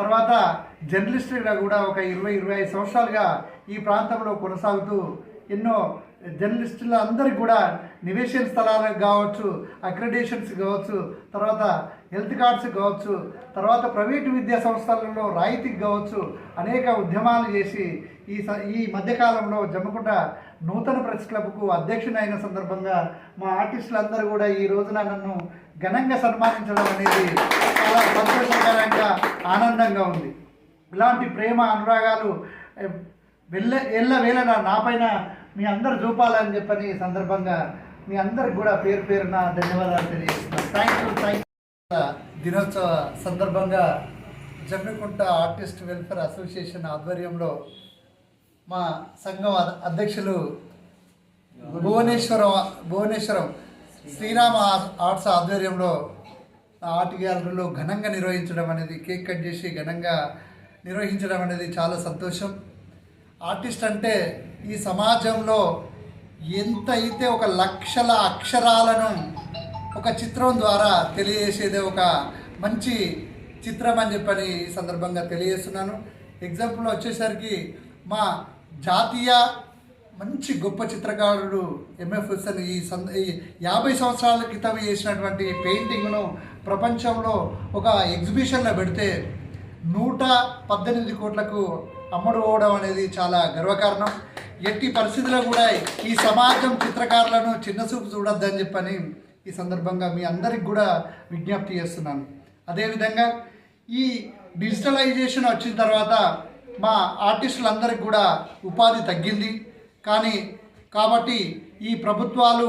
తర్వాత జర్నలిస్టుగా కూడా ఒక 20-25 సంవత్సరాలుగా ఈ ప్రాంతంలో కొనసాగుతూ ఎన్నో జర్నలిస్టుల అందరికి కూడా నివేశన స్థలాలకు కావచ్చు, అక్రిడేషన్స్ కావచ్చు, తర్వాత హెల్త్ కార్డ్స్ కావచ్చు, తర్వాత ప్రైవేటు విద్యా సంస్థలలో రాయితీకి కావచ్చు, అనేక ఉద్యమాలు చేసి ఈ మధ్యకాలంలో జమ్మికుంట నూతన ప్రెస్ క్లబ్కు అధ్యక్షునైన సందర్భంగా మా ఆర్టిస్టులందరూ కూడా ఈ రోజున నన్ను ఘనంగా సన్మానించడం అనేది చాలా సంతోషకరంగా ఆనందంగా ఉంది. ఇలాంటి ప్రేమ అనురాగాలు ఎల్లవేళ నాపైన మీ అందరు చూపాలని చెప్పని సందర్భంగా మీ అందరికి కూడా పేరు పేరున ధన్యవాదాలు తెలియజేస్తున్నాను. Thank you. దినోత్సవ సందర్భంగా జమ్మికుంట ఆర్టిస్ట్ వెల్ఫేర్ అసోసియేషన్ ఆధ్వర్యంలో మా సంఘం అధ్యక్షులు భువనేశ్వరం శ్రీరామ ఆర్ట్స్ ఆధ్వర్యంలో ఆర్ట్ గ్యాలరీలో ఘనంగా నిర్వహించడం అనేది, కేక్ కట్ చేసి ఘనంగా నిర్వహించడం అనేది చాలా సంతోషం. ఆర్టిస్ట్ అంటే ఈ సమాజంలో ఎంత అయితే ఒక లక్షల అక్షరాలను ఒక చిత్రం ద్వారా తెలియజేసేదే ఒక మంచి చిత్రం అని చెప్పని ఈ సందర్భంగా తెలియజేస్తున్నాను. ఎగ్జాంపుల్ వచ్చేసరికి మా జాతీయ మంచి గొప్ప చిత్రకారుడు ఎంఎఫ్ హుస్సేన్ ఈ 50 సంవత్సరాల క్రితం చేసినటువంటి పెయింటింగ్ను ప్రపంచంలో ఒక ఎగ్జిబిషన్లో పెడితే 118 కోట్లకు అమ్ముడు పోవడం అనేది చాలా గర్వకారణం. ఎట్టి పరిస్థితుల్లో కూడా ఈ సమాజం చిత్రకారులను చిన్నచూపు చూడొద్దని చెప్పని ఈ సందర్భంగా మీ అందరికి కూడా విజ్ఞప్తి చేస్తున్నాను. అదేవిధంగా ఈ డిజిటలైజేషన్ వచ్చిన తర్వాత మా ఆర్టిస్టులందరికీ కూడా ఉపాధి తగ్గింది. కాబట్టి ఈ ప్రభుత్వాలు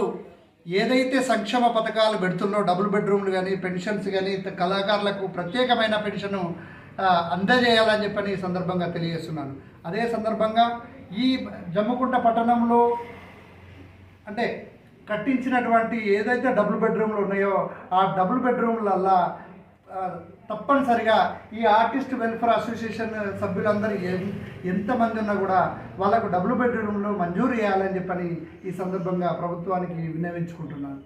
ఏదైతే సంక్షేమ పథకాలు పెడుతున్నో, డబుల్ బెడ్రూమ్లు కానీ, పెన్షన్స్ కానీ, కళాకారులకు ప్రత్యేకమైన పెన్షను అందజేయాలని చెప్పని ఈ సందర్భంగా తెలియజేస్తున్నాను. అదే సందర్భంగా ఈ జమ్మికుంట పట్టణంలో అంటే కట్టించినటువంటి ఏదైతే డబుల్ బెడ్రూమ్లు ఉన్నాయో ఆ డబుల్ బెడ్రూమ్లల్లా తప్పనిసరిగా ఈ ఆర్టిస్ట్ వెల్ఫేర్ అసోసియేషన్ సభ్యులందరూ ఎంతమంది ఉన్నా కూడా వాళ్ళకు డబుల్ బెడ్రూమ్లు మంజూరు చేయాలని చెప్పని ఈ సందర్భంగా ప్రభుత్వానికి విన్నవించుకుంటున్నాను.